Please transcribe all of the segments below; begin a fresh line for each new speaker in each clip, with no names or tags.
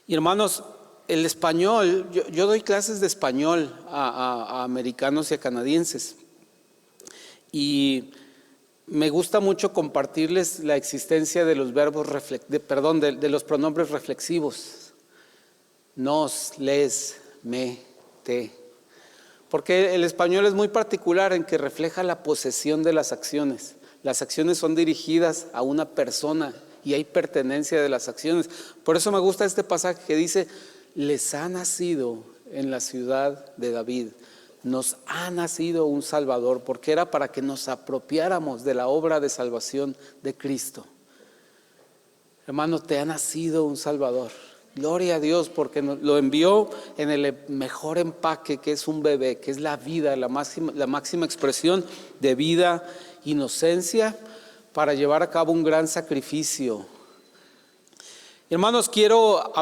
Y hermanos, el español, yo doy clases de español a americanos y a canadienses. Y me gusta mucho compartirles la existencia de los verbos, de los pronombres reflexivos. Nos, les, me, te. Porque el español es muy particular en que refleja la posesión de las acciones. Las acciones son dirigidas a una persona y hay pertenencia de las acciones. Por eso me gusta este pasaje que dice: les ha nacido en la ciudad de David, nos ha nacido un Salvador, porque era para que nos apropiáramos de la obra de salvación de Cristo. Hermano, te ha nacido un Salvador. Gloria a Dios, porque lo envió en el mejor empaque, que es un bebé, que es la vida, la máxima expresión de vida, inocencia, para llevar a cabo un gran sacrificio. Hermanos, quiero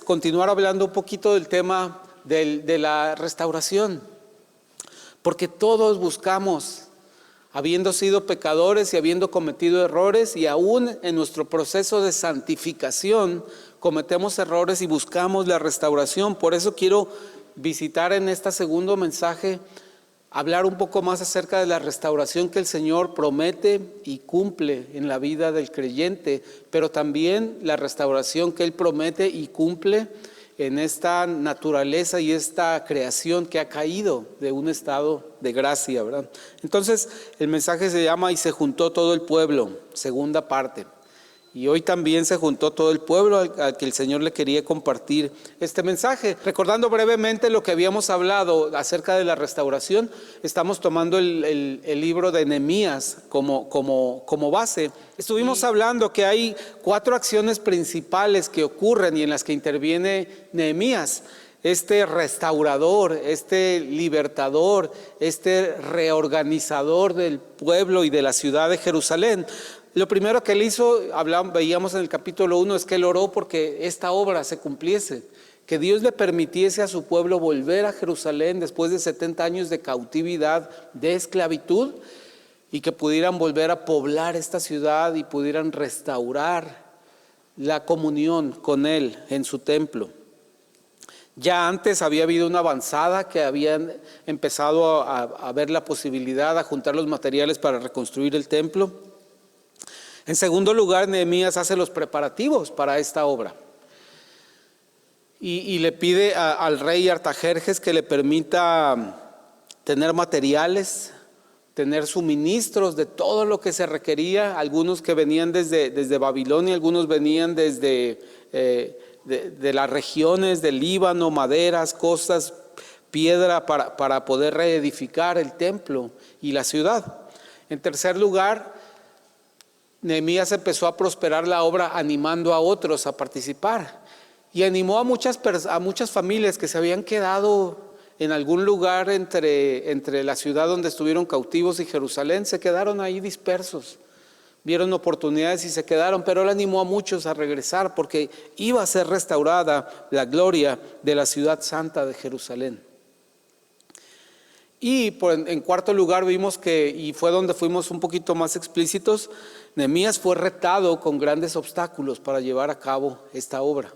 continuar hablando un poquito del tema de la restauración, porque todos buscamos, habiendo sido pecadores y habiendo cometido errores, y aún en nuestro proceso de santificación cometemos errores y buscamos la restauración. Por eso quiero visitar en este segundo mensaje, hablar un poco más acerca de la restauración que el Señor promete y cumple en la vida del creyente, pero también la restauración que Él promete y cumple en esta naturaleza y esta creación que ha caído de un estado de gracia, ¿verdad? Entonces, el mensaje se llama: y se juntó todo el pueblo, segunda parte. Y hoy también se juntó todo el pueblo al que el Señor le quería compartir este mensaje. Recordando brevemente lo que habíamos hablado acerca de la restauración, estamos tomando el libro de Nehemías como base. Estuvimos hablando que hay 4 acciones principales que ocurren y en las que interviene Nehemías. Este restaurador, este libertador, este reorganizador del pueblo y de la ciudad de Jerusalén. Lo primero que él hizo, veíamos en el capítulo 1, es que él oró porque esta obra se cumpliese, que Dios le permitiese a su pueblo volver a Jerusalén después de 70 años de cautividad, de esclavitud, y que pudieran volver a poblar esta ciudad y pudieran restaurar la comunión con él en su templo. Ya antes había habido una avanzada, que habían empezado a ver la posibilidad, a juntar los materiales para reconstruir el templo. En segundo lugar, Nehemías hace los preparativos para esta obra y le pide al rey Artajerjes que le permita tener materiales, tener suministros de todo lo que se requería. Algunos que venían desde Babilonia, algunos venían desde de las regiones del Líbano, maderas, cosas, piedra para poder reedificar el templo y la ciudad. En tercer lugar, Nehemías empezó a prosperar la obra animando a otros a participar, y animó a muchas familias que se habían quedado en algún lugar entre la ciudad donde estuvieron cautivos y Jerusalén. Se quedaron ahí dispersos, vieron oportunidades y se quedaron, pero él animó a muchos a regresar porque iba a ser restaurada la gloria de la ciudad santa de Jerusalén. Y en cuarto lugar vimos y fue donde fuimos un poquito más explícitos, Nehemías fue retado con grandes obstáculos para llevar a cabo esta obra.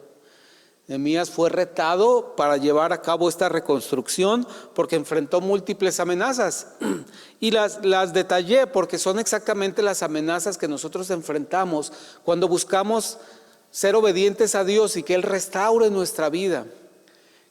Nehemías fue retado para llevar a cabo esta reconstrucción porque enfrentó múltiples amenazas. Y las detallé porque son exactamente las amenazas que nosotros enfrentamos cuando buscamos ser obedientes a Dios y que Él restaure nuestra vida.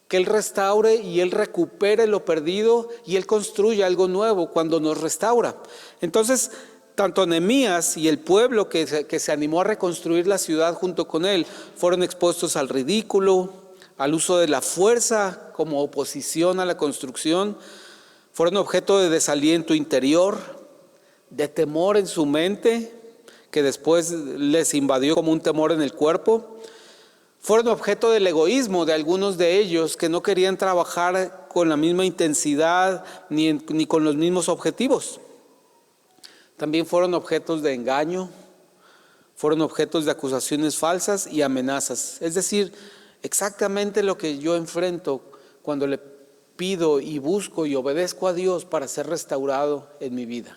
Que Él restaure y Él recupere lo perdido y Él construya algo nuevo cuando nos restaura. Entonces, tanto Nehemías y el pueblo que se animó a reconstruir la ciudad junto con él fueron expuestos al ridículo, al uso de la fuerza como oposición a la construcción. Fueron objeto de desaliento interior, de temor en su mente, que después les invadió como un temor en el cuerpo. Fueron objeto del egoísmo de algunos de ellos que no querían trabajar con la misma intensidad ni con los mismos objetivos. También fueron objetos de engaño, fueron objetos de acusaciones falsas y amenazas. Es decir, exactamente lo que yo enfrento cuando le pido y busco y obedezco a Dios para ser restaurado en mi vida.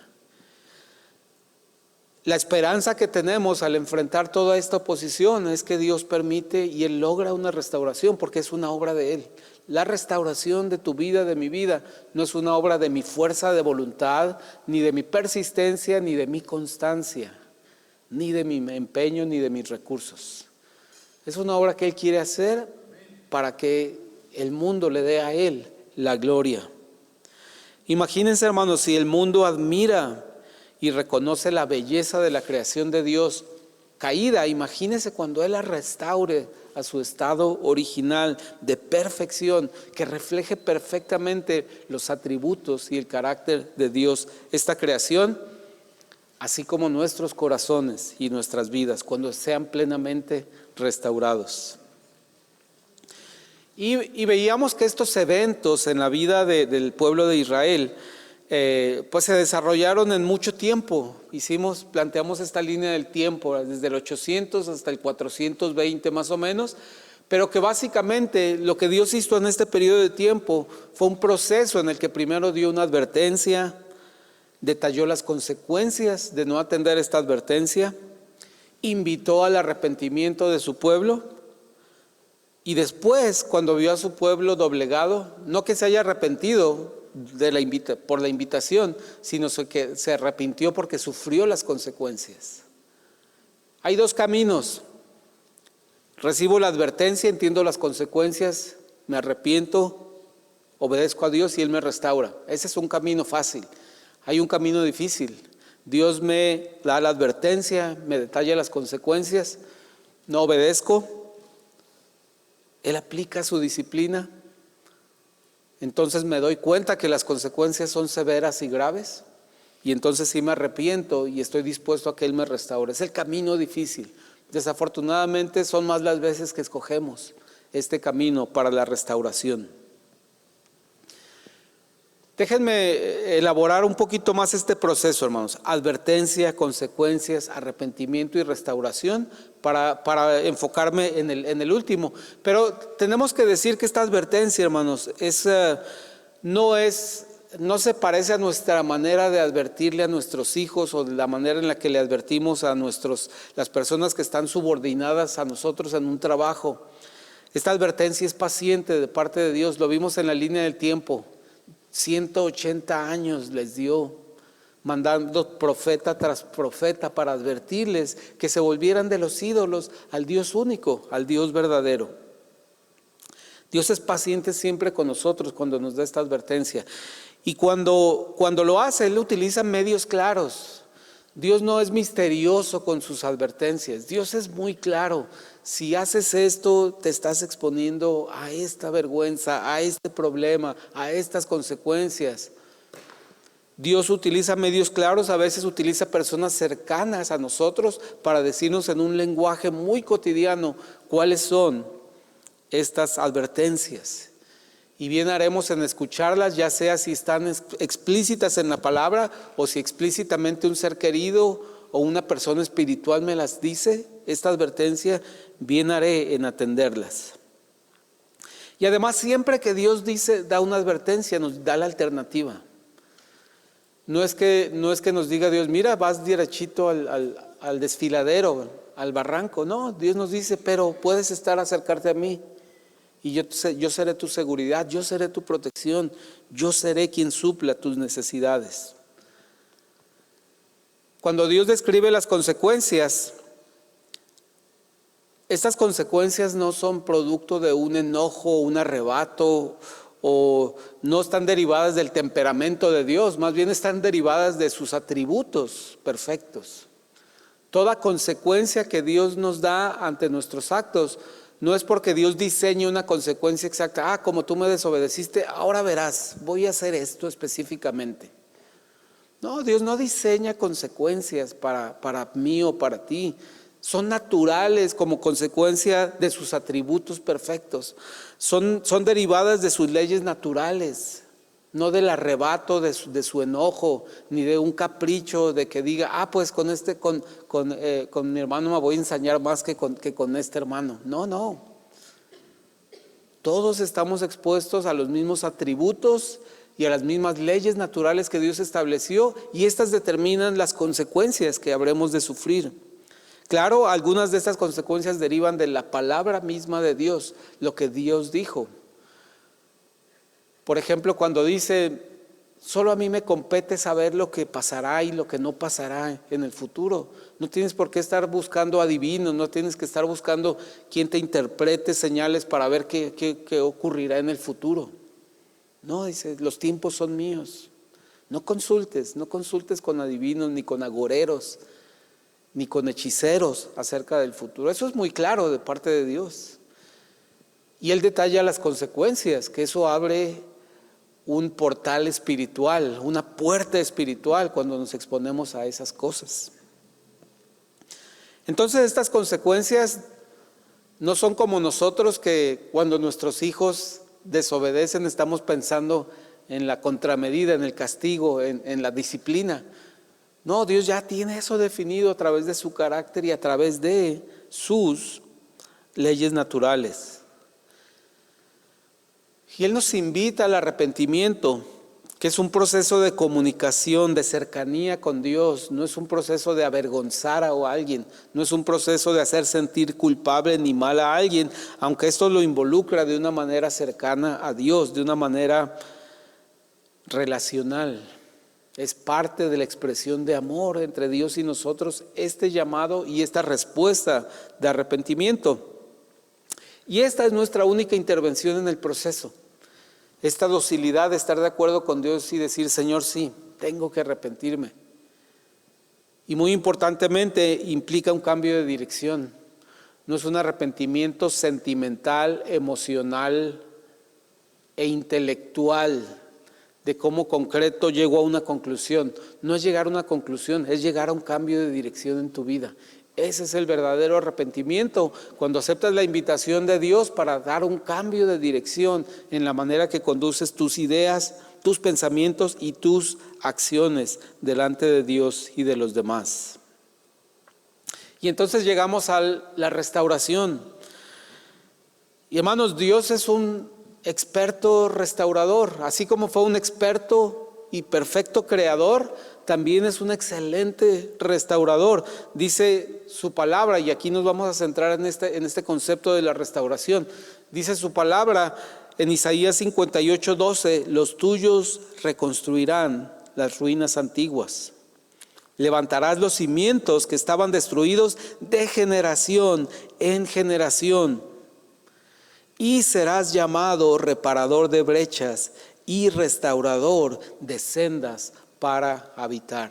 La esperanza que tenemos al enfrentar toda esta oposición es que Dios permite y Él logra una restauración porque es una obra de Él. La restauración de tu vida, de mi vida, no es una obra de mi fuerza de voluntad, ni de mi persistencia, ni de mi constancia, ni de mi empeño, ni de mis recursos. Es una obra que Él quiere hacer para que el mundo le dé a Él la gloria. Imagínense, hermanos, si el mundo admira y reconoce la belleza de la creación de Dios caída, imagínense cuando Él la restaure a su estado original de perfección, que refleje perfectamente los atributos y el carácter de Dios. Esta creación, así como nuestros corazones y nuestras vidas, cuando sean plenamente restaurados. Y veíamos que estos eventos en la vida del pueblo de Israel pues se desarrollaron en mucho tiempo. Planteamos esta línea del tiempo desde el 800 hasta el 420 más o menos, pero que básicamente lo que Dios hizo en este periodo de tiempo fue un proceso en el que primero dio una advertencia, detalló las consecuencias de no atender esta advertencia, invitó al arrepentimiento de su pueblo y después, cuando vio a su pueblo doblegado, no que se haya arrepentido por la invitación, sino que se arrepintió porque sufrió las consecuencias. Hay dos caminos: recibo la advertencia, entiendo las consecuencias, me arrepiento, obedezco a Dios y Él me restaura. Ese es un camino fácil. Hay un camino difícil. Dios me da la advertencia, me detalla las consecuencias, no obedezco, Él aplica su disciplina. Entonces me doy cuenta que las consecuencias son severas y graves, y entonces sí me arrepiento y estoy dispuesto a que Él me restaure. Es el camino difícil. Desafortunadamente son más las veces que escogemos este camino para la restauración. Déjenme elaborar un poquito más este proceso, hermanos. Advertencia, consecuencias, arrepentimiento y restauración para enfocarme en el último. Pero tenemos que decir que esta advertencia, hermanos, no se parece a nuestra manera de advertirle a nuestros hijos o de la manera en la que le advertimos a las personas que están subordinadas a nosotros en un trabajo. Esta advertencia es paciente de parte de Dios. Lo vimos en la línea del tiempo. 180 años les dio, mandando profeta tras profeta para advertirles que se volvieran de los ídolos al Dios único, al Dios verdadero. Dios es paciente siempre con nosotros cuando nos da esta advertencia. Y cuando lo hace, Él utiliza medios claros. Dios no es misterioso con sus advertencias. Dios es muy claro. Si haces esto, te estás exponiendo a esta vergüenza, a este problema, a estas consecuencias. Dios utiliza medios claros, a veces utiliza personas cercanas a nosotros para decirnos en un lenguaje muy cotidiano cuáles son estas advertencias. Y bien haremos en escucharlas, ya sea si están explícitas en la palabra o si explícitamente un ser querido o una persona espiritual me las dice, esta advertencia, bien haré en atenderlas. Y además, siempre que Dios da una advertencia, nos da la alternativa. No es que nos diga Dios, mira, vas derechito al desfiladero, al barranco. No, Dios nos dice, pero puedes acercarte a mí. Y yo seré tu seguridad, yo seré tu protección, yo seré quien supla tus necesidades. Cuando Dios describe las consecuencias, estas consecuencias no son producto de un enojo, un arrebato, o no están derivadas del temperamento de Dios, más bien están derivadas de sus atributos perfectos. Toda consecuencia que Dios nos da ante nuestros actos no es porque Dios diseñe una consecuencia exacta. Como tú me desobedeciste, ahora verás, voy a hacer esto específicamente. No, Dios no diseña consecuencias para mí o para ti. Son naturales como consecuencia de sus atributos perfectos. Son derivadas de sus leyes naturales, no del arrebato de su enojo, ni de un capricho de que diga, pues con mi hermano me voy a ensañar más que con este hermano. No. Todos estamos expuestos a los mismos atributos y a las mismas leyes naturales que Dios estableció, y estas determinan las consecuencias que habremos de sufrir. Claro, algunas de estas consecuencias derivan de la palabra misma de Dios, lo que Dios dijo. Por ejemplo, cuando dice, solo a mí me compete saber lo que pasará y lo que no pasará en el futuro. No tienes por qué estar buscando adivinos, no tienes que estar buscando quien te interprete señales para ver qué ocurrirá en el futuro. No, dice, los tiempos son míos. No consultes con adivinos, ni con agoreros, ni con hechiceros acerca del futuro. Eso es muy claro de parte de Dios. Y Él detalla las consecuencias, que eso abre un portal espiritual, una puerta espiritual cuando nos exponemos a esas cosas. Entonces estas consecuencias no son como nosotros, que cuando nuestros hijos desobedecen estamos pensando en la contramedida, en el castigo, en la disciplina. No, Dios ya tiene eso definido a través de su carácter y a través de sus leyes naturales. Y Él nos invita al arrepentimiento, que es un proceso de comunicación, de cercanía con Dios. No es un proceso de avergonzar a alguien, no es un proceso de hacer sentir culpable ni mal a alguien, aunque esto lo involucra de una manera cercana a Dios, de una manera relacional. Es parte de la expresión de amor entre Dios y nosotros, este llamado y esta respuesta de arrepentimiento. Y esta es nuestra única intervención en el proceso. Esta docilidad de estar de acuerdo con Dios y decir, Señor, sí, tengo que arrepentirme. Y muy importantemente implica un cambio de dirección. No es un arrepentimiento sentimental, emocional e intelectual de cómo concreto llego a una conclusión. No es llegar a una conclusión, es llegar a un cambio de dirección en tu vida. Ese es el verdadero arrepentimiento, cuando aceptas la invitación de Dios para dar un cambio de dirección en la manera que conduces tus ideas, tus pensamientos y tus acciones delante de Dios y de los demás. Y entonces llegamos a la restauración. Y hermanos, Dios es un experto restaurador, así como fue un experto y perfecto creador, también es un excelente restaurador. Dice su palabra, y aquí nos vamos a centrar en este concepto de la restauración. Dice su palabra en Isaías 58:12, los tuyos reconstruirán las ruinas antiguas. Levantarás los cimientos que estaban destruidos de generación en generación. Y serás llamado reparador de brechas y restaurador de sendas para habitar.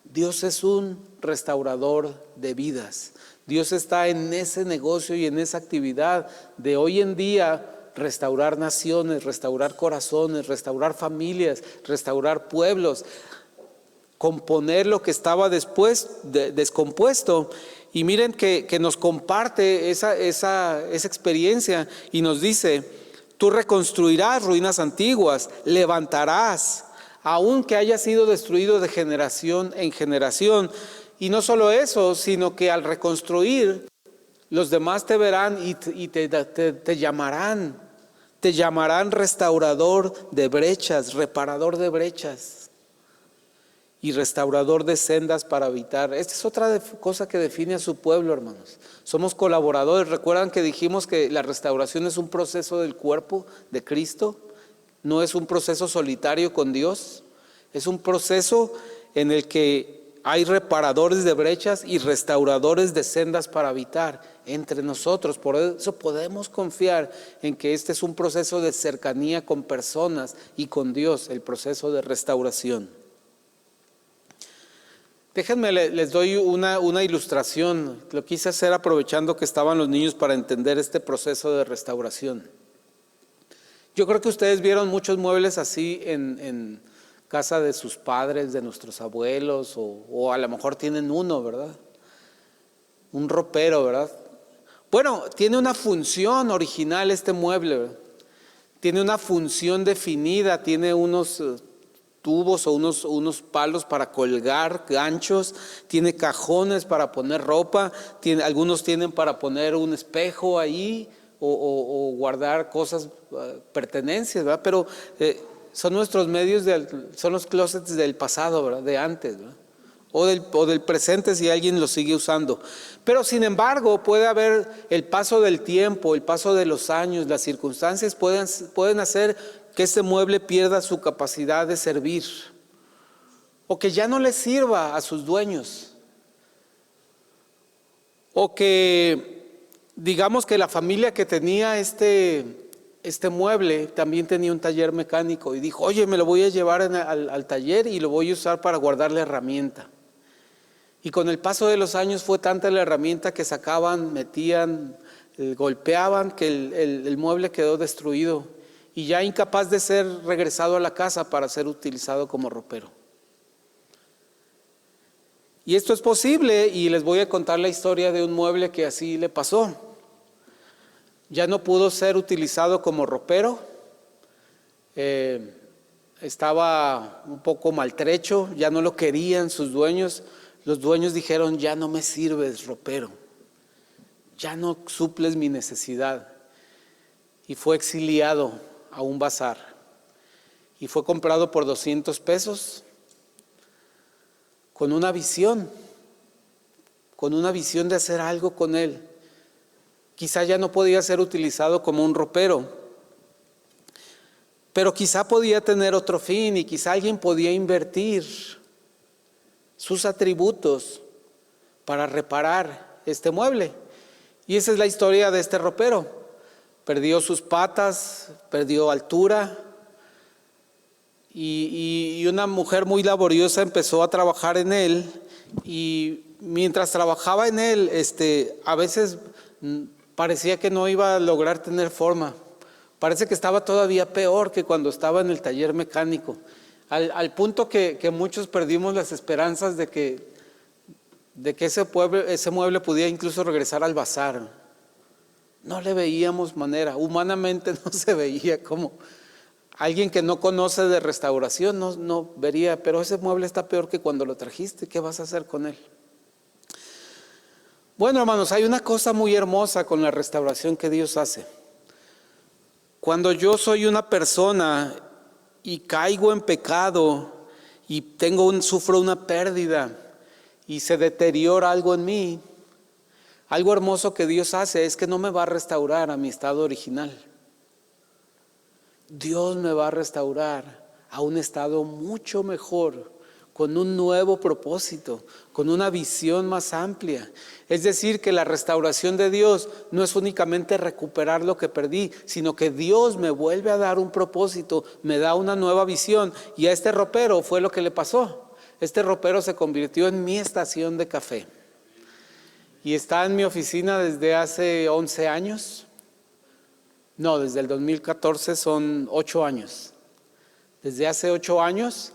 Dios es un restaurador de vidas. Dios está en ese negocio y en esa actividad de hoy en día restaurar naciones, restaurar corazones, restaurar familias, restaurar pueblos, componer lo que estaba después descompuesto. Y miren que nos comparte esa experiencia y nos dice, tú reconstruirás ruinas antiguas, levantarás, aunque haya sido destruido de generación en generación. Y no solo eso, sino que al reconstruir, los demás te verán y te llamarán restaurador de brechas, reparador de brechas y restaurador de sendas para habitar. Esta es otra cosa que define a su pueblo, hermanos. Somos colaboradores. ¿Recuerdan que dijimos que la restauración es un proceso del cuerpo de Cristo? No es un proceso solitario con Dios. Es un proceso en el que hay reparadores de brechas y restauradores de sendas para habitar entre nosotros. Por eso podemos confiar en que este es un proceso de cercanía con personas y con Dios, el proceso de restauración. Déjenme, les doy una ilustración. Lo quise hacer aprovechando que estaban los niños para entender este proceso de restauración. Yo creo que ustedes vieron muchos muebles así en casa de sus padres, de nuestros abuelos, o a lo mejor tienen uno, ¿verdad? Un ropero, ¿verdad? Bueno, tiene una función original este mueble, ¿verdad? Tiene una función definida, tiene unos tubos o unos palos para colgar ganchos, tiene cajones para poner ropa, algunos tienen para poner un espejo ahí o guardar cosas, pertenencias, ¿verdad? Pero son nuestros medios, son los closets del pasado, ¿verdad? De antes, ¿verdad? O del presente si alguien lo sigue usando. Pero sin embargo puede haber el paso del tiempo, el paso de los años, las circunstancias pueden hacer que este mueble pierda su capacidad de servir o que ya no le sirva a sus dueños, o que digamos que la familia que tenía este mueble también tenía un taller mecánico y dijo: oye, me lo voy a llevar al taller y lo voy a usar para guardar la herramienta. Y con el paso de los años fue tanta la herramienta que sacaban, metían, golpeaban, que el mueble quedó destruido y ya incapaz de ser regresado a la casa para ser utilizado como ropero. Y esto es posible, y les voy a contar la historia de un mueble que así le pasó. Ya no pudo ser utilizado como ropero, estaba un poco maltrecho, ya no lo querían sus dueños. Los dueños dijeron: ya no me sirves, ropero, ya no suples mi necesidad. Y fue exiliado a un bazar y fue comprado por 200 pesos con una visión de hacer algo con él. Quizá ya no podía ser utilizado como un ropero, pero quizá podía tener otro fin y quizá alguien podía invertir sus atributos para reparar este mueble. Y esa es la historia de este ropero. Perdió sus patas, perdió altura, y una mujer muy laboriosa empezó a trabajar en él, y mientras trabajaba en él, a veces parecía que no iba a lograr tener forma. Parece que estaba todavía peor que cuando estaba en el taller mecánico. Al punto que muchos perdimos las esperanzas de que ese mueble pudiera incluso regresar al bazar. No le veíamos manera, humanamente no se veía como alguien que no conoce de restauración no vería, pero ese mueble está peor que cuando lo trajiste, ¿qué vas a hacer con él? Bueno, hermanos, hay una cosa muy hermosa con la restauración que Dios hace. Cuando yo soy una persona y caigo en pecado y sufro una pérdida y se deteriora algo en mí, algo hermoso que Dios hace es que no me va a restaurar a mi estado original. Dios me va a restaurar a un estado mucho mejor, con un nuevo propósito, con una visión más amplia. Es decir, que la restauración de Dios no es únicamente recuperar lo que perdí, sino que Dios me vuelve a dar un propósito, me da una nueva visión. Y a este ropero fue lo que le pasó. Este ropero se convirtió en mi estación de café. Y está en mi oficina desde hace 11 años. No, desde el 2014 son 8 años. Desde hace 8 años.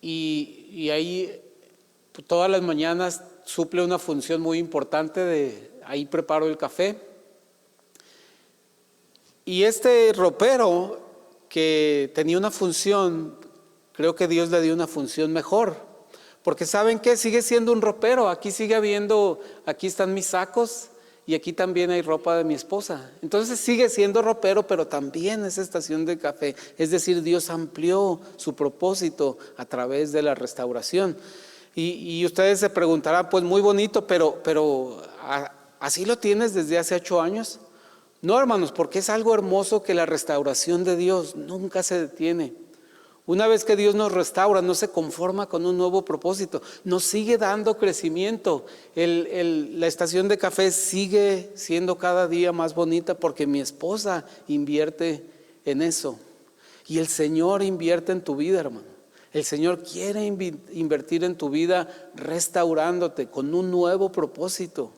Y ahí todas las mañanas suple una función muy importante ahí preparo el café. Y este ropero que tenía una función, creo que Dios le dio una función mejor. Porque ¿saben qué? Sigue siendo un ropero. Aquí sigue habiendo, aquí están mis sacos y aquí también hay ropa de mi esposa. Entonces sigue siendo ropero, pero también es estación de café. Es decir, Dios amplió su propósito a través de la restauración. Y ustedes se preguntarán, pues muy bonito, pero ¿así lo tienes desde hace 8 años? No, hermanos, porque es algo hermoso que la restauración de Dios nunca se detiene. Una vez que Dios nos restaura, no se conforma con un nuevo propósito, nos sigue dando crecimiento. La estación de café sigue siendo cada día más bonita porque mi esposa invierte en eso. Y el Señor invierte en tu vida, hermano. El Señor quiere invertir en tu vida restaurándote con un nuevo propósito.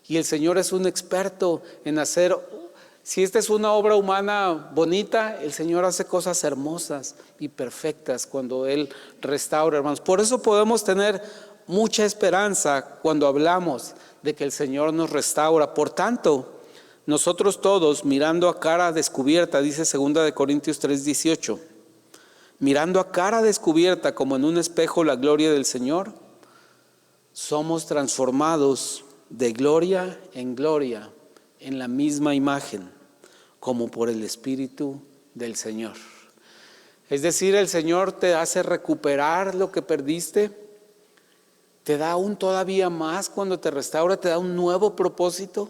Y el Señor es un experto en hacer. Si esta es una obra humana bonita, el Señor hace cosas hermosas y perfectas cuando Él restaura, hermanos. Por eso podemos tener mucha esperanza cuando hablamos de que el Señor nos restaura. Por tanto, nosotros todos, mirando a cara descubierta, dice 2 Corintios 3:18, mirando a cara descubierta como en un espejo la gloria del Señor, somos transformados de gloria en gloria, en la misma imagen, como por el Espíritu del Señor. Es decir, el Señor te hace recuperar lo que perdiste, te da aún todavía más cuando te restaura, te da un nuevo propósito.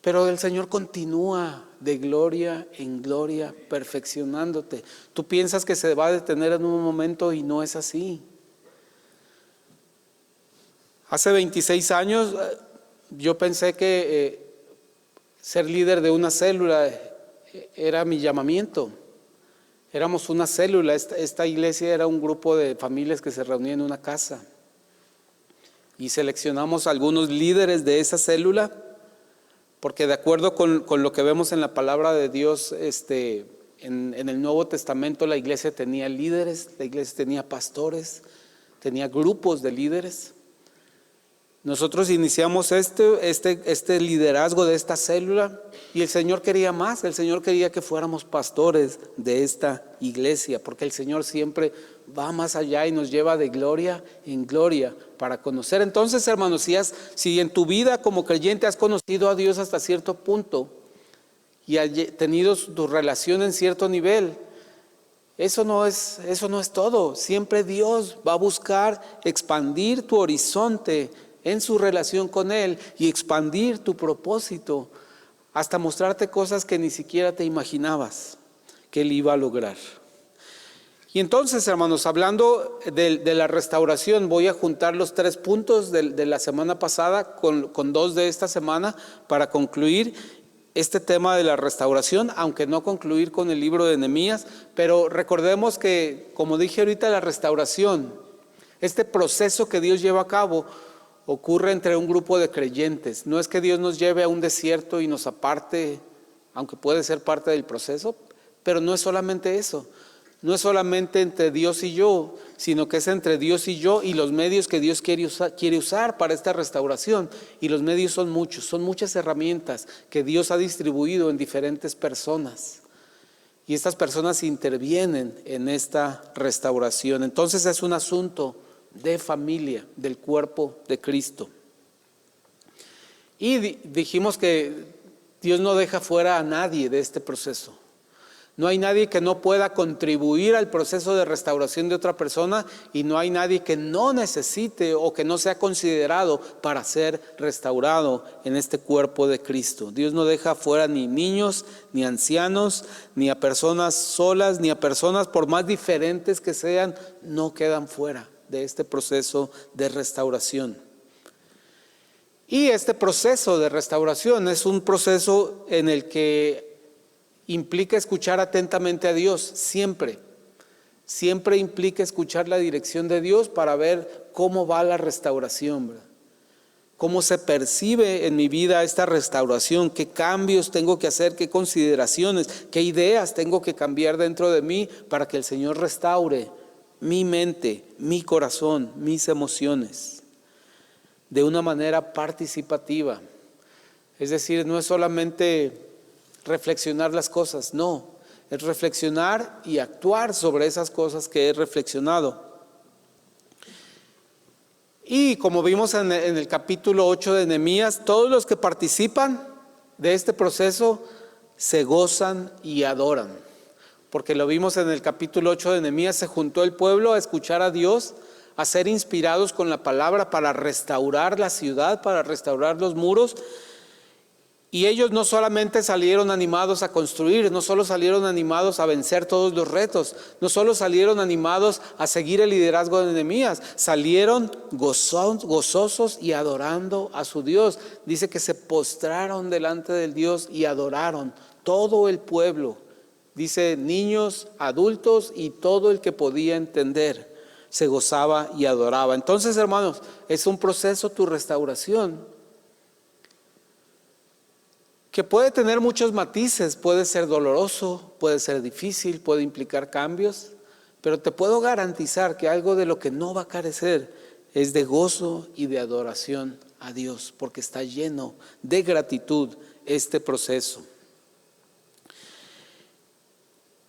Pero el Señor continúa de gloria en gloria, perfeccionándote. Tú piensas que se va a detener en un momento y no es así. Hace 26 años yo pensé que ser líder de una célula era mi llamamiento. Éramos una célula, esta iglesia era un grupo de familias que se reunían en una casa. Y seleccionamos algunos líderes de esa célula, porque de acuerdo con lo que vemos en la palabra de Dios, en el Nuevo Testamento la iglesia tenía líderes, la iglesia tenía pastores, tenía grupos de líderes. Nosotros iniciamos este liderazgo de esta célula y el Señor quería más, el Señor quería que fuéramos pastores de esta iglesia, porque el Señor siempre va más allá y nos lleva de gloria en gloria para conocer. Entonces, hermanos, si en tu vida como creyente has conocido a Dios hasta cierto punto y has tenido tu relación en cierto nivel, eso no es todo. Siempre Dios va a buscar expandir tu horizonte en su relación con Él y expandir tu propósito hasta mostrarte cosas que ni siquiera te imaginabas que Él iba a lograr. Y entonces, hermanos, hablando de la restauración, voy a juntar los 3 puntos de la semana pasada con 2 de esta semana para concluir este tema de la restauración, aunque no concluir con el libro de Nehemías. Pero recordemos que, como dije ahorita, la restauración, este proceso que Dios lleva a cabo, ocurre entre un grupo de creyentes. No es que Dios nos lleve a un desierto y nos aparte, aunque puede ser parte del proceso, pero no es solamente eso. No es solamente entre Dios y yo, sino que es entre Dios y yo y los medios que Dios quiere usar para esta restauración. Y los medios son muchos, son muchas herramientas que Dios ha distribuido en diferentes personas. Y estas personas intervienen en esta restauración. Entonces es un asunto de familia, del cuerpo de Cristo. Y dijimos que Dios no deja fuera a nadie de este proceso. No hay nadie que no pueda contribuir al proceso de restauración de otra persona y no hay nadie que no necesite o que no sea considerado para ser restaurado en este cuerpo de Cristo. Dios no deja fuera ni niños, ni ancianos, ni a personas solas, ni a personas por más diferentes que sean, no quedan fuera de este proceso de restauración. Y este proceso de restauración es un proceso en el que implica escuchar atentamente a Dios, siempre implica escuchar la dirección de Dios para ver cómo va la restauración, ¿verdad? Cómo se percibe en mi vida esta restauración, qué cambios tengo que hacer, qué consideraciones, qué ideas tengo que cambiar dentro de mí para que el Señor restaure mi mente, mi corazón, mis emociones, de una manera participativa. Es decir, no es solamente reflexionar las cosas, no, es reflexionar y actuar sobre esas cosas que he reflexionado. Y como vimos en el capítulo 8 de Nehemías, todos los que participan de este proceso se gozan y adoran. Porque lo vimos en el capítulo 8 de Nehemías, se juntó el pueblo a escuchar a Dios, a ser inspirados con la palabra para restaurar la ciudad, para restaurar los muros. Y ellos no solamente salieron animados a construir, no solo salieron animados a vencer todos los retos, no solo salieron animados a seguir el liderazgo de Nehemías, salieron gozosos y adorando a su Dios. Dice que se postraron delante del Dios y adoraron todo el pueblo. Dice niños, adultos y todo el que podía entender se gozaba y adoraba. Entonces, hermanos, es un proceso tu restauración que puede tener muchos matices, puede ser doloroso, puede ser difícil, puede implicar cambios, pero te puedo garantizar que algo de lo que no va a carecer es de gozo y de adoración a Dios, porque está lleno de gratitud este proceso.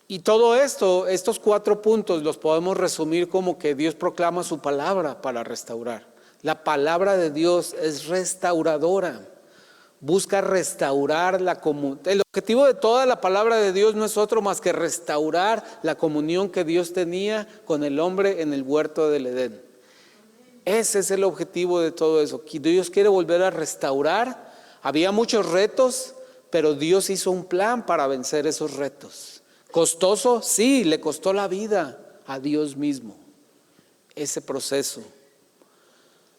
Y todo esto, estos 4 puntos los podemos resumir como que Dios proclama su palabra para restaurar. La palabra de Dios es restauradora. busca restaurar la comunión. El objetivo de toda la palabra de Dios no es otro más que restaurar la comunión que Dios tenía con el hombre en el huerto del Edén. Ese es el objetivo de todo eso. Dios quiere volver a restaurar. Había muchos retos, pero Dios hizo un plan para vencer esos retos. ¿Costoso? Sí, le costó la vida a Dios mismo ese proceso.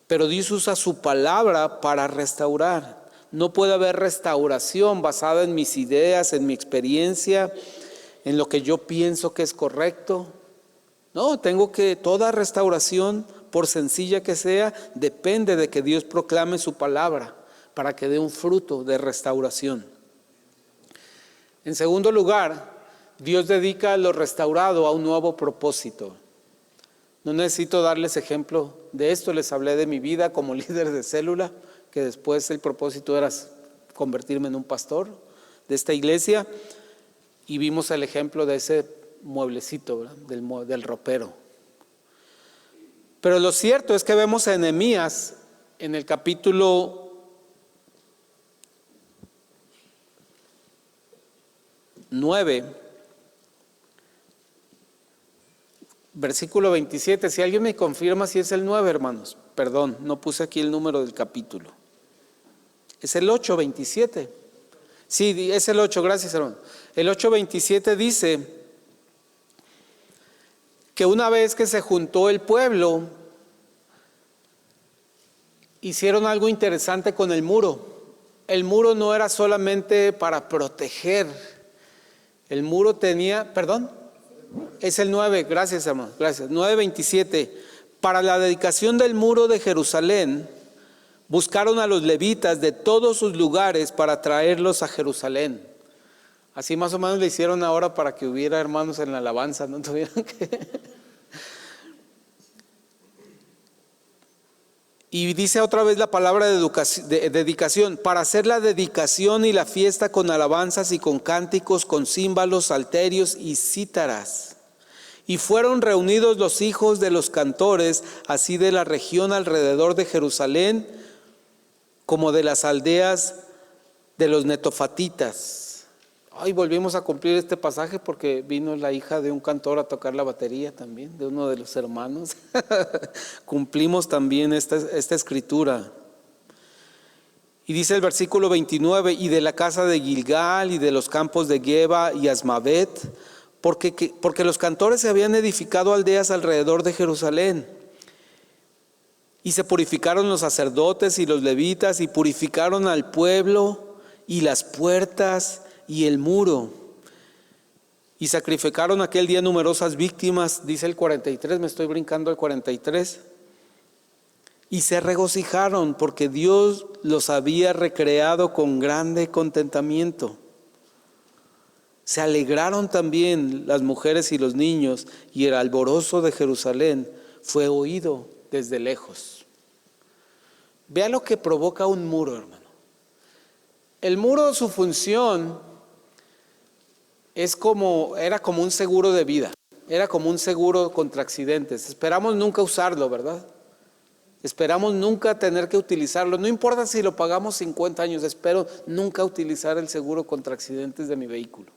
Pero Dios usa su palabra para restaurar. No puede haber restauración basada en mis ideas, en mi experiencia, en lo que yo pienso que es correcto. No, toda restauración, por sencilla que sea, depende de que Dios proclame su palabra para que dé un fruto de restauración. En segundo lugar, Dios dedica lo restaurado a un nuevo propósito. No necesito darles ejemplo de esto, les hablé de mi vida como líder de célula, que después el propósito era convertirme en un pastor de esta iglesia, y vimos el ejemplo de ese mueblecito, ¿verdad? Del ropero. Pero lo cierto es que vemos a Nehemías en el capítulo 9, versículo 27. Si alguien me confirma si es el 9, hermanos. Perdón, no puse aquí el número del capítulo. Es el 8:27. Sí, es el 8, gracias, hermano. El 8:27 dice que una vez que se juntó el pueblo, hicieron algo interesante con el muro. El muro no era solamente para proteger. El muro tenía, perdón, es el 9, gracias, hermano, gracias. 9:27. Para la dedicación del muro de Jerusalén, buscaron a los levitas de todos sus lugares para traerlos a Jerusalén. Así más o menos le hicieron ahora para que hubiera hermanos en la alabanza, no tuvieran que... Y dice otra vez la palabra de dedicación, para hacer la dedicación y la fiesta con alabanzas y con cánticos, con címbalos, salterios y cítaras. Y fueron reunidos los hijos de los cantores, así de la región alrededor de Jerusalén, como de las aldeas de los netofatitas. Ay, volvimos a cumplir este pasaje porque vino la hija de un cantor a tocar la batería también, de uno de los hermanos. Cumplimos también esta escritura. Y dice el versículo 29, y de la casa de Gilgal y de los campos de Geba y Asmavet, porque los cantores se habían edificado aldeas alrededor de Jerusalén. Y se purificaron los sacerdotes y los levitas y purificaron al pueblo y las puertas y el muro. Y sacrificaron aquel día numerosas víctimas, dice el 43, me estoy brincando el 43. Y se regocijaron porque Dios los había recreado con grande contentamiento. Se alegraron también las mujeres y los niños, y el alborozo de Jerusalén fue oído desde lejos. Vea lo que provoca un muro, hermano. El muro, su función era como un seguro de vida, era como un seguro contra accidentes. Esperamos nunca usarlo, ¿verdad? Esperamos nunca tener que utilizarlo. No importa si lo pagamos 50 años, espero nunca utilizar el seguro contra accidentes de mi vehículo.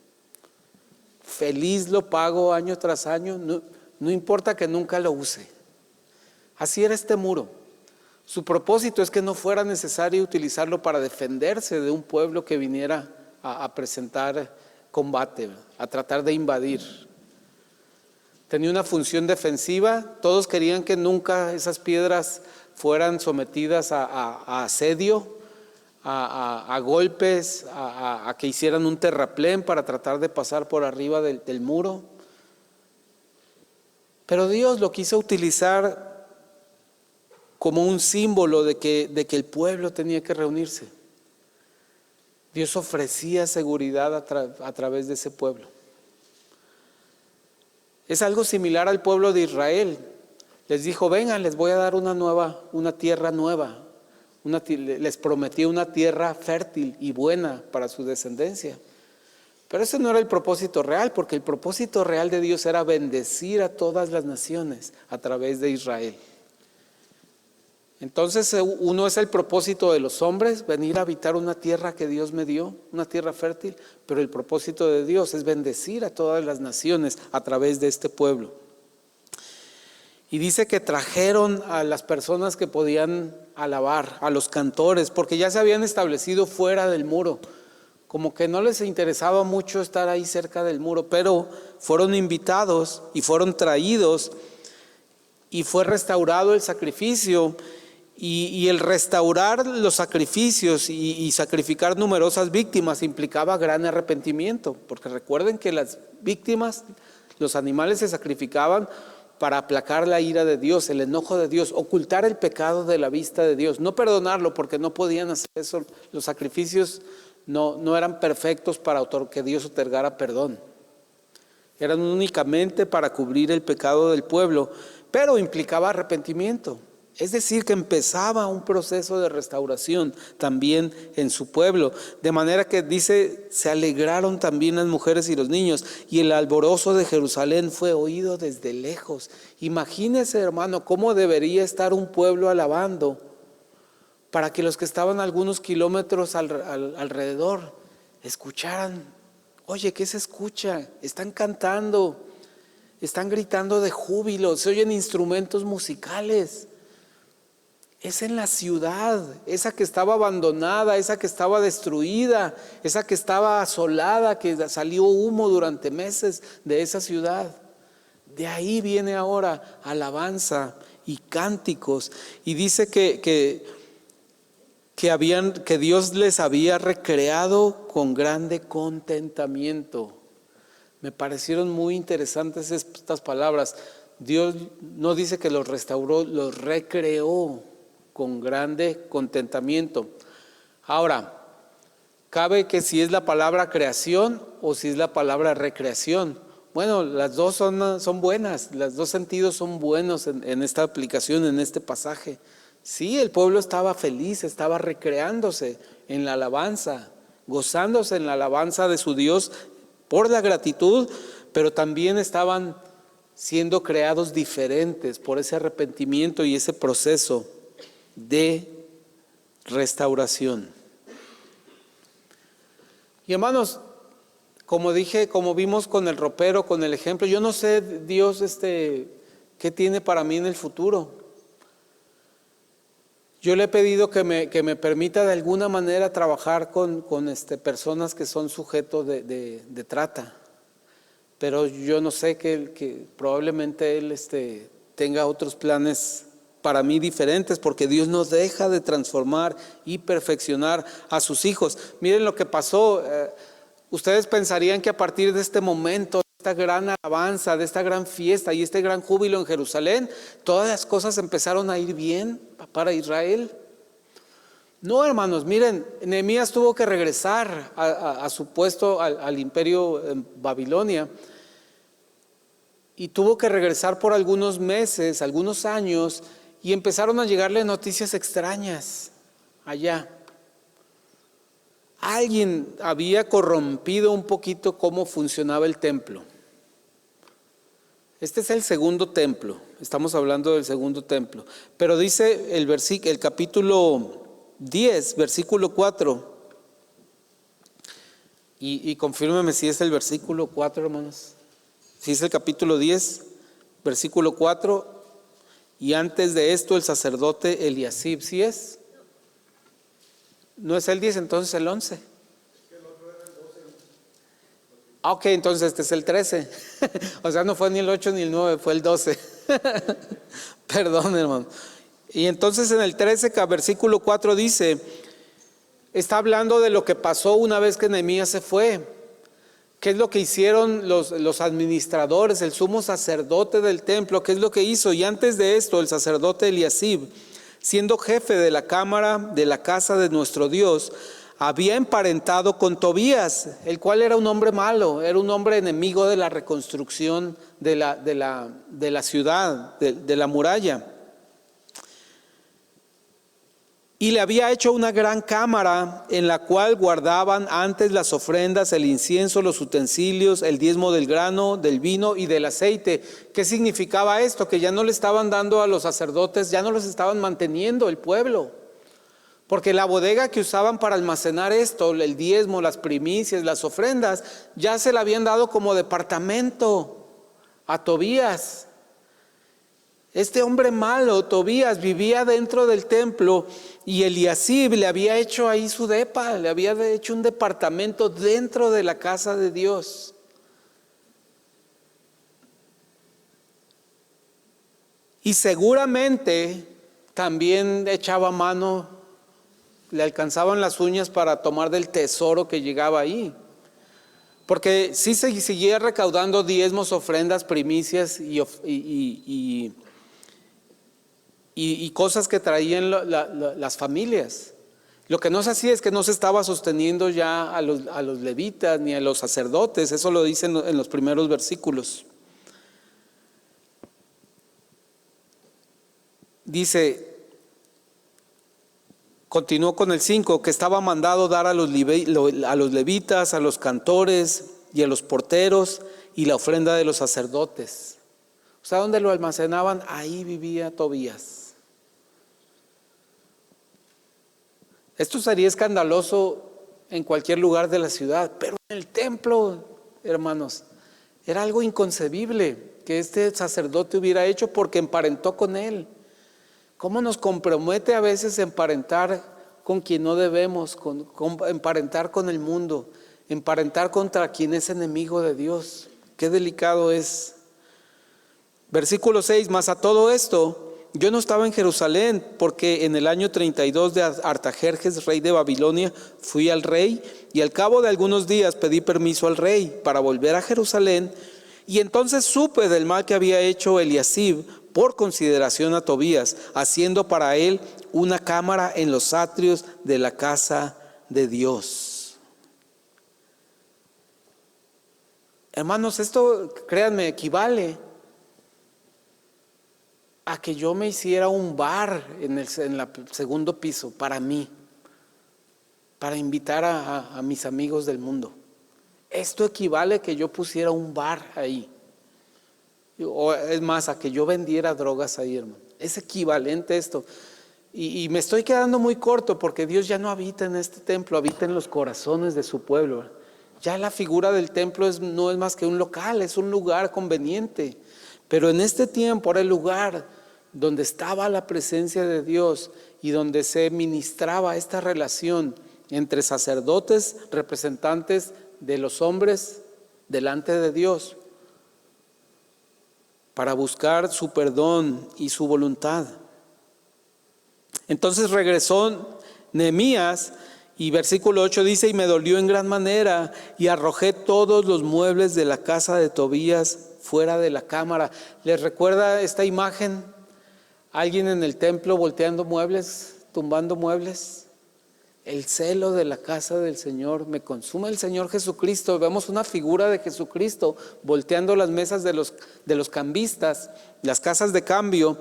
Feliz lo pago año tras año, no importa que nunca lo use. Así era este muro. Su propósito es que no fuera necesario utilizarlo para defenderse de un pueblo que viniera a presentar combate, a tratar de invadir. Tenía una función defensiva. Todos querían que nunca esas piedras fueran sometidas a asedio, a golpes, a que hicieran un terraplén para tratar de pasar por arriba del muro. Pero Dios lo quiso utilizar como un símbolo de que el pueblo tenía que reunirse. Dios ofrecía seguridad a través de ese pueblo. Es algo similar al pueblo de Israel. Les dijo, vengan, les voy a dar una tierra nueva. Les prometí una tierra fértil y buena para su descendencia. Pero ese no era el propósito real, porque el propósito real de Dios era bendecir a todas las naciones a través de Israel. Entonces uno es el propósito de los hombres, venir a habitar una tierra que Dios me dio, una tierra fértil, pero el propósito de Dios es bendecir a todas las naciones a través de este pueblo. Y dice que trajeron a las personas que podían alabar, a los cantores, porque ya se habían establecido fuera del muro. Como que no les interesaba mucho estar ahí cerca del muro, pero fueron invitados y fueron traídos y fue restaurado el sacrificio. Y el restaurar los sacrificios y sacrificar numerosas víctimas implicaba gran arrepentimiento, porque recuerden que las víctimas, los animales se sacrificaban para aplacar la ira de Dios, el enojo de Dios, ocultar el pecado de la vista de Dios, no perdonarlo porque no podían hacer eso. Los sacrificios no eran perfectos para que Dios otorgara perdón, eran únicamente para cubrir el pecado del pueblo, pero implicaba arrepentimiento. Es decir, que empezaba un proceso de restauración también en su pueblo. De manera que dice, se alegraron también las mujeres y los niños, y el alborozo de Jerusalén fue oído desde lejos. Imagínese, hermano, cómo debería estar un pueblo alabando para que los que estaban algunos kilómetros alrededor escucharan. Oye, ¿qué se escucha? Están cantando, están gritando de júbilo, se oyen instrumentos musicales. Es en la ciudad, esa que estaba abandonada, esa que estaba destruida, esa que estaba asolada, que salió humo durante meses de esa ciudad. De ahí viene ahora alabanza y cánticos. Y dice que Dios les había recreado con grande contentamiento. Me parecieron muy interesantes estas palabras. Dios no dice que los restauró, los recreó con grande contentamiento. Ahora, cabe que si es la palabra creación o si es la palabra recreación. Bueno, las dos son buenas, los dos sentidos son buenos en esta aplicación, en este pasaje. Sí, el pueblo estaba feliz, estaba recreándose en la alabanza, gozándose en la alabanza de su Dios por la gratitud, pero también estaban siendo creados diferentes por ese arrepentimiento y ese proceso de restauración. Y hermanos, como dije, como vimos con el ropero, con el ejemplo, yo no sé Dios qué tiene para mí en el futuro. Yo le he pedido que me permita de alguna manera trabajar con personas que son sujetos de trata, pero yo no sé que probablemente Él tenga otros planes para mí diferentes, porque Dios no deja de transformar y perfeccionar a sus hijos. Miren lo que pasó. Ustedes pensarían que a partir de este momento, de esta gran alabanza, de esta gran fiesta y este gran júbilo en Jerusalén, todas las cosas empezaron a ir bien para Israel. No, hermanos, miren, Nehemías tuvo que regresar a su puesto al imperio en Babilonia, y tuvo que regresar por algunos meses, algunos años, y empezaron a llegarle noticias extrañas allá. Alguien había corrompido un poquito cómo funcionaba el templo. Este es el segundo templo, estamos hablando del segundo templo. Pero dice el capítulo 10, versículo 4. Y confírmeme si es el versículo 4, hermanos. Si es el capítulo 10, versículo 4. Y antes de esto el sacerdote Eliasib, ¿sí es? ¿No es el 10, entonces el 11? Ok, entonces este es el 13. O sea, no fue ni el 8 ni el 9, fue el 12. Perdón, hermano. Y entonces en el 13, versículo 4 dice, está hablando de lo que pasó una vez que Nehemías se fue. ¿Qué es lo que hicieron los administradores, el sumo sacerdote del templo? ¿Qué es lo que hizo? Y antes de esto, el sacerdote Eliasib, siendo jefe de la cámara de la casa de nuestro Dios, había emparentado con Tobías, el cual era un hombre malo, era un hombre enemigo de la reconstrucción de la ciudad, de la muralla. Y le había hecho una gran cámara en la cual guardaban antes las ofrendas, el incienso, los utensilios, el diezmo del grano, del vino y del aceite. ¿Qué significaba esto? Que ya no le estaban dando a los sacerdotes, ya no los estaban manteniendo el pueblo. Porque la bodega que usaban para almacenar esto, el diezmo, las primicias, las ofrendas, ya se la habían dado como departamento a Tobías. Este hombre malo, Tobías, vivía dentro del templo y Eliasib le había hecho ahí su depa, le había hecho un departamento dentro de la casa de Dios. Y seguramente también echaba mano, le alcanzaban las uñas para tomar del tesoro que llegaba ahí. Porque sí se seguía recaudando diezmos, ofrendas, primicias y cosas que traían las familias. Lo que no se hacía es que no se estaba sosteniendo ya a los levitas ni a los sacerdotes. Eso lo dicen en los primeros versículos. Dice, continuó con el 5, que estaba mandado dar a los levitas, a los cantores y a los porteros y la ofrenda de los sacerdotes. O sea, donde lo almacenaban, ahí vivía Tobías. Esto sería escandaloso en cualquier lugar de la ciudad, pero en el templo, hermanos, era algo inconcebible que este sacerdote hubiera hecho porque emparentó con él. ¿Cómo nos compromete a veces emparentar con quien no debemos, emparentar con el mundo, emparentar contra quien es enemigo de Dios? Qué delicado es. Versículo 6, mas a todo esto yo no estaba en Jerusalén, porque en el año 32 de Artajerjes, rey de Babilonia, fui al rey y al cabo de algunos días pedí permiso al rey para volver a Jerusalén, y entonces supe del mal que había hecho Eliasib por consideración a Tobías, haciendo para él una cámara en los atrios de la casa de Dios. Hermanos, esto, créanme, equivale a que yo me hiciera un bar en el segundo piso para mí, para invitar a mis amigos del mundo. Esto equivale a que yo pusiera un bar ahí, o es más, a que yo vendiera drogas ahí, hermano. Es equivalente esto. Y me estoy quedando muy corto porque Dios ya no habita en este templo, habita en los corazones de su pueblo. Ya la figura del templo no es más que un local, es un lugar conveniente. Pero en este tiempo era el lugar donde estaba la presencia de Dios y donde se ministraba esta relación entre sacerdotes, representantes de los hombres delante de Dios, para buscar su perdón y su voluntad. Entonces regresó Nehemías y versículo 8 dice, y me dolió en gran manera y arrojé todos los muebles de la casa de Tobías fuera de la cámara. ¿Les recuerda esta imagen? ¿Alguien en el templo volteando muebles, tumbando muebles? El celo de la casa del Señor me consume el Señor Jesucristo. Vemos una figura de Jesucristo volteando las mesas de los cambistas, las casas de cambio,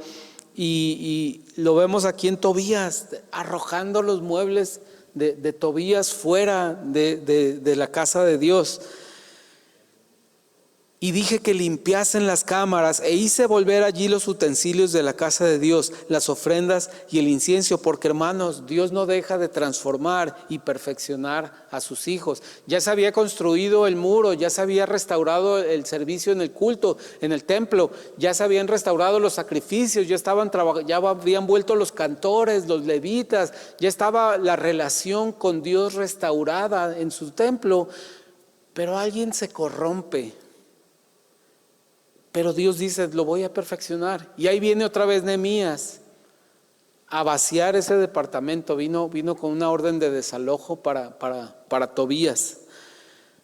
y lo vemos aquí en Tobías, arrojando los muebles de Tobías fuera de la casa de Dios. Y dije que limpiasen las cámaras e hice volver allí los utensilios de la casa de Dios, las ofrendas y el incienso, porque hermanos, Dios no deja de transformar y perfeccionar a sus hijos. Ya se había construido el muro, ya se había restaurado el servicio en el culto, en el templo, ya se habían restaurado los sacrificios, ya habían vuelto los cantores, los levitas, ya estaba la relación con Dios restaurada en su templo, pero alguien se corrompe. Pero Dios dice, lo voy a perfeccionar. Y ahí viene otra vez Nehemías a vaciar ese departamento. Vino con una orden de desalojo para Tobías.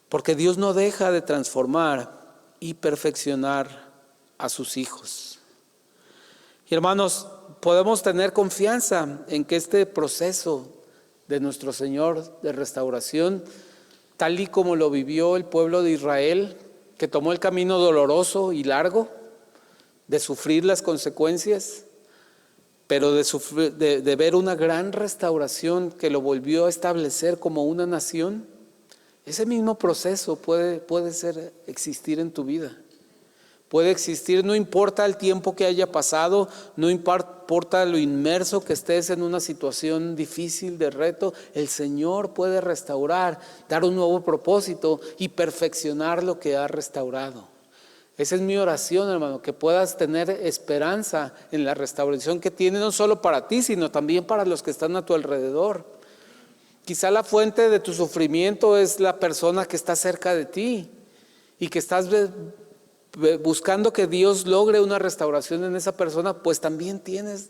Porque Dios no deja de transformar y perfeccionar a sus hijos. Y hermanos, podemos tener confianza en que este proceso de nuestro Señor de restauración, tal y como lo vivió el pueblo de Israel, que tomó el camino doloroso y largo de sufrir las consecuencias, pero de ver una gran restauración que lo volvió a establecer como una nación, ese mismo proceso puede existir en tu vida. Puede existir, no importa el tiempo que haya pasado, no importa lo inmerso que estés en una situación difícil de reto, el Señor puede restaurar, dar un nuevo propósito y perfeccionar lo que ha restaurado. Esa es mi oración, hermano, que puedas tener esperanza en la restauración que tiene no solo para ti, sino también para los que están a tu alrededor. Quizá la fuente de tu sufrimiento es la persona que está cerca de ti y que estás buscando que Dios logre una restauración en esa persona, pues también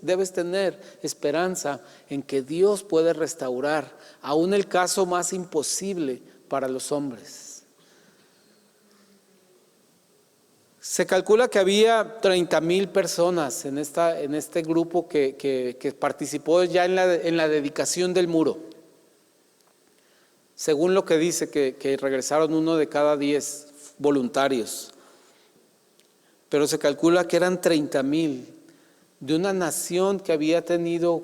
debes tener esperanza en que Dios puede restaurar, aún el caso más imposible para los hombres. Se calcula que había 30,000 personas en este grupo que participó ya en la dedicación del muro. Según lo que dice, que regresaron 1 de cada 10 voluntarios. Pero se calcula que eran 30,000 de una nación que había tenido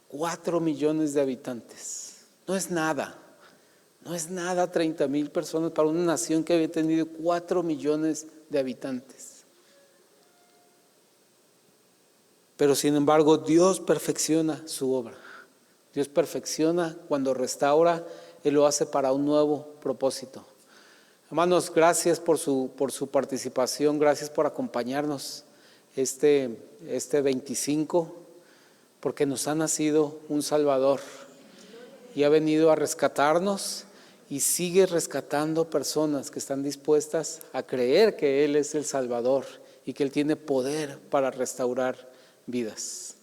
4 millones de habitantes. No es nada 30,000 personas para una nación que había tenido 4 millones de habitantes. Pero sin embargo, Dios perfecciona su obra. Dios perfecciona cuando restaura, Él lo hace para un nuevo propósito. Hermanos, gracias por su participación, gracias por acompañarnos este 25, porque nos ha nacido un Salvador y ha venido a rescatarnos y sigue rescatando personas que están dispuestas a creer que Él es el Salvador y que Él tiene poder para restaurar vidas.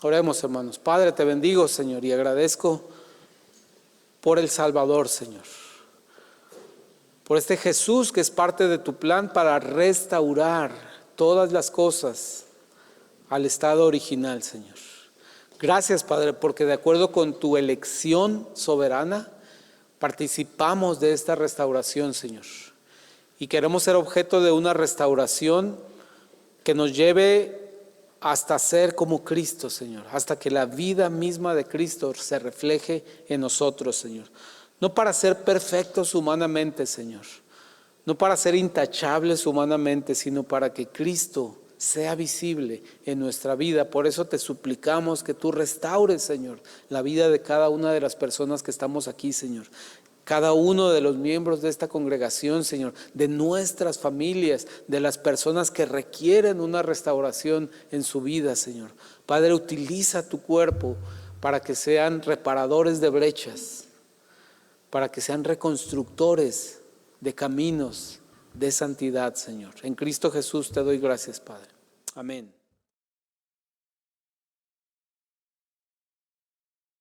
Oremos, hermanos. Padre, te bendigo, Señor, y agradezco por el Salvador, Señor. Por este Jesús que es parte de tu plan para restaurar todas las cosas al estado original, Señor. Gracias, Padre, porque de acuerdo con tu elección soberana, participamos de esta restauración, Señor. Y queremos ser objeto de una restauración que nos lleve hasta ser como Cristo, Señor, hasta que la vida misma de Cristo se refleje en nosotros, Señor. No para ser perfectos humanamente, Señor, no para ser intachables humanamente, sino para que Cristo sea visible en nuestra vida. Por eso te suplicamos que tú restaures, Señor, la vida de cada una de las personas que estamos aquí, Señor. Cada uno de los miembros de esta congregación, Señor, de nuestras familias, de las personas que requieren una restauración en su vida, Señor. Padre, utiliza tu cuerpo para que sean reparadores de brechas, para que sean reconstructores de caminos de santidad, Señor. En Cristo Jesús te doy gracias, Padre. Amén.